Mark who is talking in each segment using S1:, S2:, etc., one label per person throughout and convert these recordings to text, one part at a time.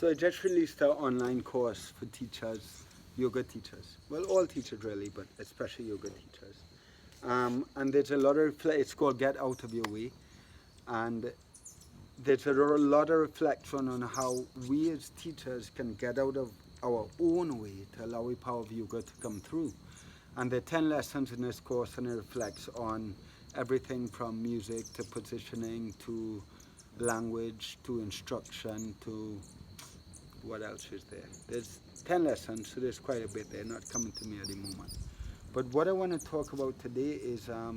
S1: So I just released an online course for teachers, yoga teachers. Well, all teachers really, but especially yoga teachers. And there's a lot of, it's called Get Out of Your Way. And there's a lot of reflection on how we as teachers can get out of our own way to allow the power of yoga to come through. And there are 10 lessons in this course, and it reflects on everything from music to positioning to language to instruction to what else is there? There's 10 lessons, so there's quite a bit there, not coming to me at the moment. But what I want to talk about today is our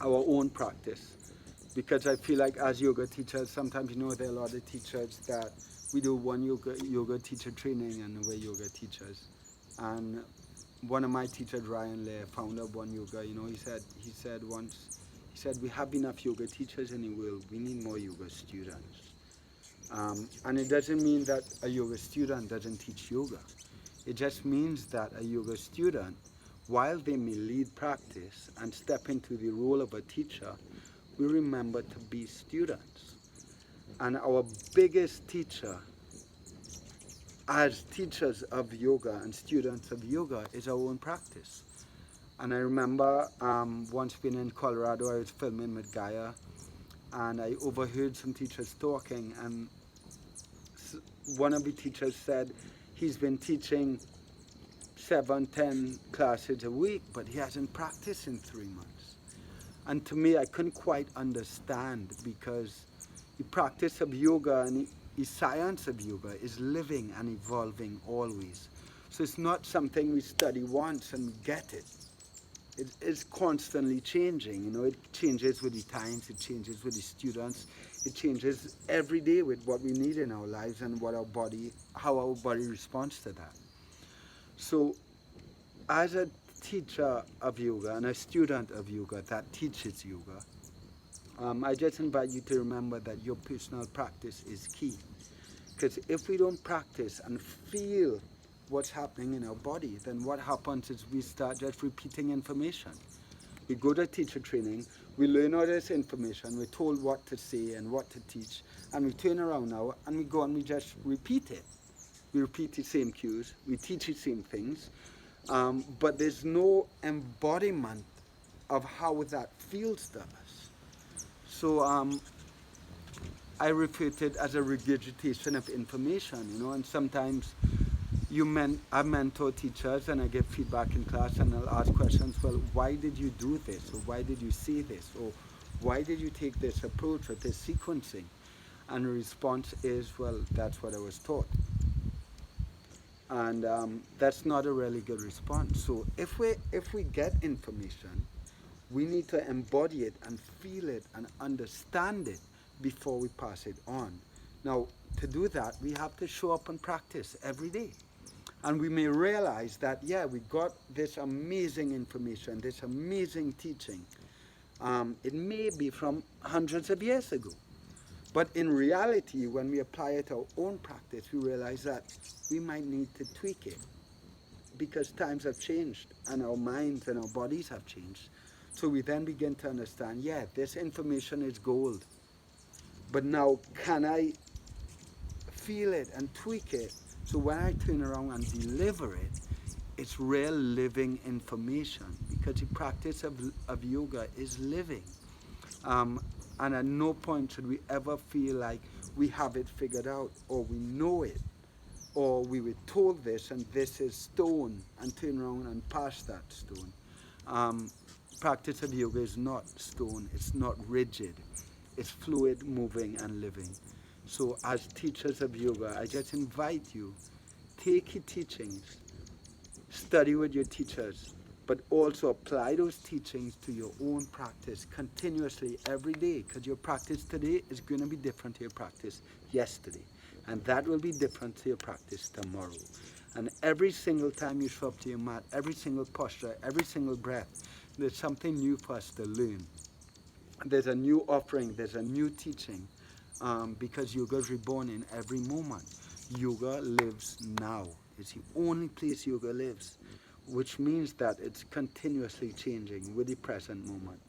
S1: own practice. Because I feel like as yoga teachers, sometimes, there are a lot of teachers that we do one yoga teacher training and we're yoga teachers. And one of my teachers, Ryan Lair, founder of One Yoga, he said once, we have enough yoga teachers in the world, we need more yoga students. And it doesn't mean that a yoga student doesn't teach yoga. It just means that a yoga student, while they may lead practice and step into the role of a teacher, we remember to be students. And our biggest teacher as teachers of yoga and students of yoga is our own practice. And I remember once being in Colorado, I was filming with Gaia, and I overheard some teachers talking, and one of the teachers said he's been teaching 7-10 classes a week, but he hasn't practiced in 3 months. And to me, I couldn't quite understand, because the practice of yoga and the science of yoga is living and evolving always. So it's not something we study once and we get it. It is constantly changing. It changes with the times, it changes with the students, it changes every day with what we need in our lives and how our body responds to that. So as a teacher of yoga and a student of yoga that teaches yoga, I just invite you to remember that your personal practice is key. Because if we don't practice and feel what's happening in our body, then what happens is we start just repeating information. We go to teacher training, we learn all this information, we're told what to say and what to teach, and we turn around now and we go and we just repeat it. We repeat the same cues, we teach the same things, but there's no embodiment of how that feels to us. So I refer to it as a regurgitation of information, and sometimes I mentor teachers and I get feedback in class and I'll ask questions, well, why did you do this? Or why did you say this? Or why did you take this approach or this sequencing? And the response is, well, that's what I was taught. And that's not a really good response. So if we get information, we need to embody it and feel it and understand it before we pass it on. Now, to do that, we have to show up and practice every day. And we may realize that, we got this amazing information, this amazing teaching. It may be from hundreds of years ago. But in reality, when we apply it to our own practice, we realize that we might need to tweak it, because times have changed and our minds and our bodies have changed. So we then begin to understand, this information is gold. But now, can I feel it and tweak it so when I turn around and deliver it, it's real living information? Because the practice of yoga is living. And at no point should we ever feel like we have it figured out, or we know it, or we were told this and this is stone, and turn around and pass that stone. Practice of yoga is not stone, it's not rigid, it's fluid, moving and living. So as teachers of yoga, I just invite you, take your teachings, study with your teachers, but also apply those teachings to your own practice continuously every day, because your practice today is going to be different to your practice yesterday. And that will be different to your practice tomorrow. And every single time you show up to your mat, every single posture, every single breath, there's something new for us to learn. There's a new offering, there's a new teaching, because yoga is reborn in every moment. Yoga lives now. It's the only place yoga lives, which means that it's continuously changing with the present moment.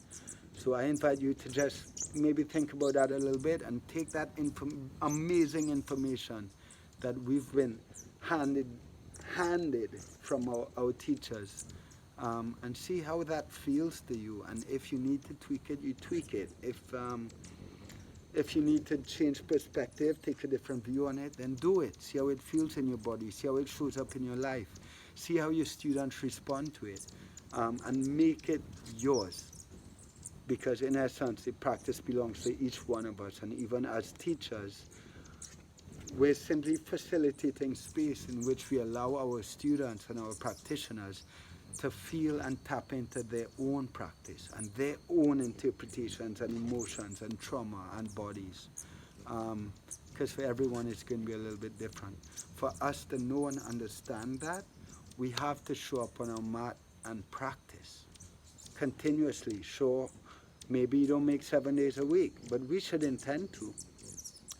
S1: So I invite you to just maybe think about that a little bit and take that amazing information that we've been handed from our teachers, and see how that feels to you. And if you need to tweak it, you tweak it. If you need to change perspective, take a different view on it, then do it. See how it feels in your body. See how it shows up in your life. See how your students respond to it, and make it yours. Because in essence, the practice belongs to each one of us. And even as teachers, we're simply facilitating space in which we allow our students and our practitioners to feel and tap into their own practice and their own interpretations and emotions and trauma and bodies. Because for everyone it's going to be a little bit different. For us to know and understand that, we have to show up on our mat and practice continuously. Sure, maybe you don't make 7 days a week, but we should intend to.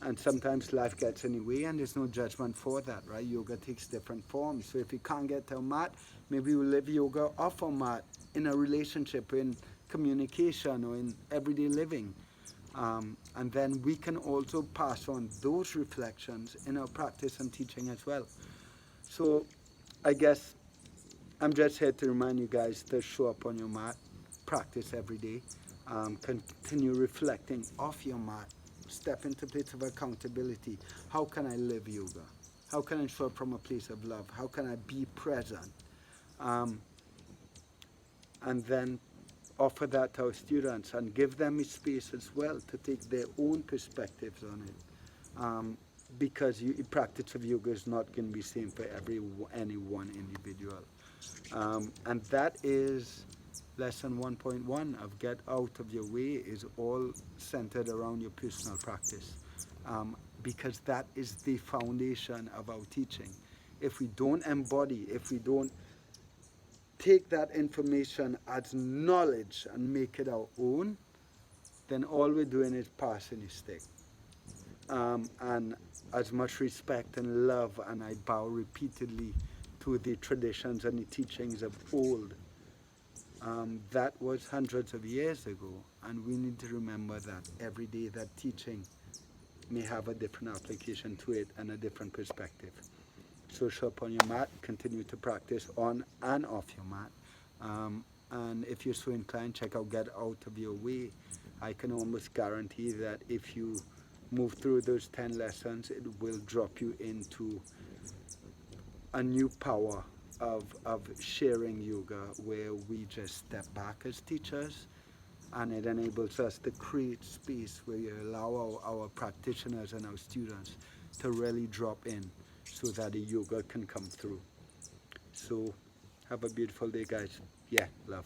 S1: And sometimes life gets in the way, and there's no judgment for that, right? Yoga takes different forms. So if you can't get to a mat, maybe you live yoga off a mat in a relationship, in communication, or in everyday living. And then we can also pass on those reflections in our practice and teaching as well. So I guess I'm just here to remind you guys to show up on your mat, practice every day, continue reflecting off your mat. Step into a place of accountability. How can I live yoga? How can I show up from a place of love? How can I be present? And then offer that to our students and give them a space as well to take their own perspectives on it. Because the practice of yoga is not going to be the same for any one individual. And that is lesson 1.1 of Get Out of Your Way, is all centered around your personal practice, because that is the foundation of our teaching. If we don't embody, if we don't take that information as knowledge and make it our own, then all we're doing is passing the stick. And as much respect and love, and I bow repeatedly to the traditions and the teachings of old, that was hundreds of years ago, and we need to remember that every day that teaching may have a different application to it and a different perspective. So show up on your mat, continue to practice on and off your mat, and if you're so inclined, check out Get Out of Your Way. I can almost guarantee that if you move through those 10 lessons, it will drop you into a new power of sharing yoga, where we just step back as teachers, and it enables us to create space where you allow our practitioners and our students to really drop in so that the yoga can come through. So have a beautiful day, guys. Yeah, love.